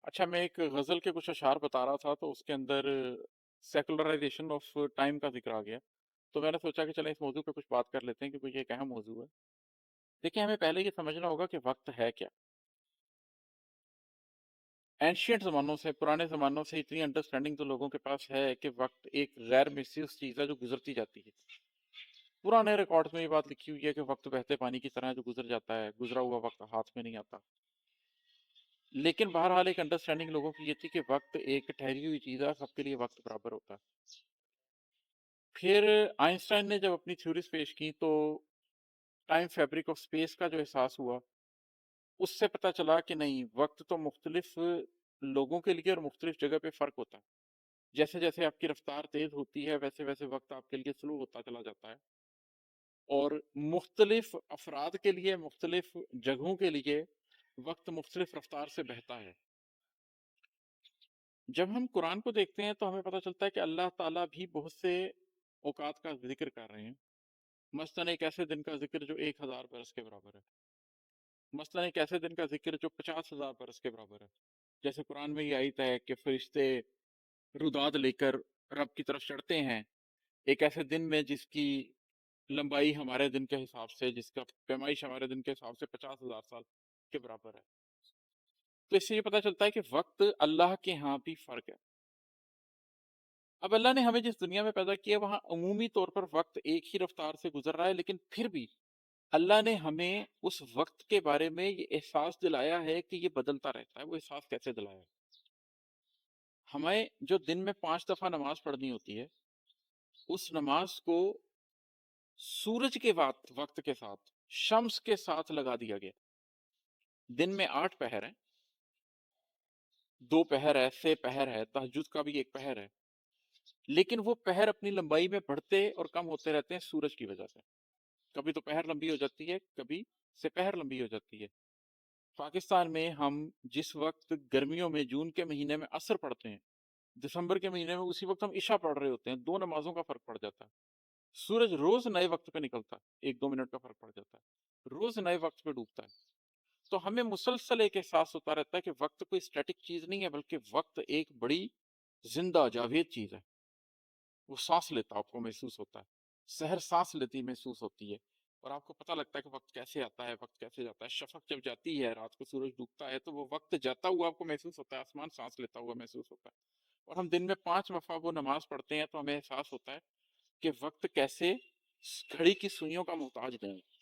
اچھا، میں ایک غزل کے کچھ اشعار بتا رہا تھا تو اس کے اندر سیکولرائزیشن آف ٹائم کا ذکر آ گیا، تو میں نے سوچا کہ چلیں اس موضوع پہ کچھ بات کر لیتے ہیں کیونکہ یہ ایک اہم موضوع ہے۔ دیکھیں، ہمیں پہلے یہ سمجھنا ہوگا کہ وقت ہے کیا۔ اینشینٹ زمانوں سے، پرانے زمانوں سے اتنی انڈرسٹینڈنگ تو لوگوں کے پاس ہے کہ وقت ایک غیر محسوس چیز ہے جو گزرتی جاتی ہے۔ پرانے ریکارڈز میں یہ بات لکھی ہوئی ہے کہ وقت بہتے پانی کی طرح ہے جو گزر جاتا ہے، گزرا ہوا وقت ہاتھ میں نہیں آتا۔ لیکن بہرحال ایک انڈرسٹینڈنگ لوگوں کی یہ تھی کہ وقت ایک ٹھہری ہوئی چیز ہے، سب کے لیے وقت برابر ہوتا ہے۔ پھر آئنسٹائن نے جب اپنی تھیوریز پیش کی تو ٹائم فیبرک آف سپیس کا جو احساس ہوا، اس سے پتہ چلا کہ نہیں، وقت تو مختلف لوگوں کے لیے اور مختلف جگہ پہ فرق ہوتا ہے۔ جیسے جیسے آپ کی رفتار تیز ہوتی ہے ویسے ویسے وقت آپ کے لیے سلو ہوتا چلا جاتا ہے، اور مختلف افراد کے لیے، مختلف جگہوں کے لیے وقت مختلف رفتار سے بہتا ہے۔ جب ہم قرآن کو دیکھتے ہیں تو ہمیں پتہ چلتا ہے کہ اللہ تعالیٰ بھی بہت سے اوقات کا ذکر کر رہے ہیں۔ مثلاً ایک ایسے دن کا ذکر جو 1000 برس کے برابر ہے، مثلاً ایک ایسے دن کا ذکر جو 50,000 برس کے برابر ہے۔ جیسے قرآن میں یہ آیت ہے کہ فرشتے رداد لے کر رب کی طرف چڑھتے ہیں ایک ایسے دن میں جس کی لمبائی ہمارے دن کے حساب سے، جس کا پیمائش ہمارے دن کے حساب سے 50,000 سال کے برابر ہے۔ تو اس سے یہ پتہ چلتا ہے کہ وقت اللہ کے ہاں بھی فرق ہے۔ اب اللہ نے ہمیں جس دنیا میں پیدا کیا وہاں عمومی طور پر وقت ایک ہی رفتار سے گزر رہا ہے، لیکن پھر بھی اللہ نے ہمیں اس وقت کے بارے میں یہ احساس دلایا ہے کہ یہ بدلتا رہتا ہے۔ وہ احساس کیسے دلایا ہے؟ ہمیں جو دن میں 5 دفعہ نماز پڑھنی ہوتی ہے، اس نماز کو سورج کے وقت کے ساتھ، شمس کے ساتھ لگا دیا گیا۔ دن میں 8 پہر ہیں، 2 پہر ہے، 6 پہر ہے، تہجد کا بھی ایک پہر ہے، لیکن وہ پہر اپنی لمبائی میں بڑھتے اور کم ہوتے رہتے ہیں سورج کی وجہ سے۔ کبھی دوپہر لمبی ہو جاتی ہے، کبھی سپہر لمبی ہو جاتی ہے۔ پاکستان میں ہم جس وقت گرمیوں میں جون کے مہینے میں عصر پڑھتے ہیں، دسمبر کے مہینے میں اسی وقت ہم عشاء پڑھ رہے ہوتے ہیں، 2 نمازوں کا فرق پڑ جاتا ہے۔ سورج روز نئے وقت پہ نکلتا ہے، 1-2 منٹ کا فرق پڑ جاتا ہے، روز نئے وقت پہ ڈوبتا ہے۔ تو ہمیں مسلسل ایک احساس ہوتا رہتا ہے کہ وقت کوئی اسٹیٹک چیز نہیں ہے، بلکہ وقت ایک بڑی زندہ جاوید چیز ہے۔ وہ سانس لیتا آپ کو محسوس ہوتا ہے، سحر سانس لیتی محسوس ہوتی ہے، اور آپ کو پتہ لگتا ہے کہ وقت کیسے آتا ہے، وقت کیسے جاتا ہے۔ شفق جب جاتی ہے، رات کو سورج ڈوبتا ہے، تو وہ وقت جاتا ہوا آپ کو محسوس ہوتا ہے، آسمان سانس لیتا ہوا محسوس ہوتا ہے۔ اور ہم دن میں 5 دفعہ وہ نماز پڑھتے ہیں تو ہمیں احساس ہوتا ہے کہ وقت کیسے گھڑی کی سوئیوں کا محتاج نہیں ہے۔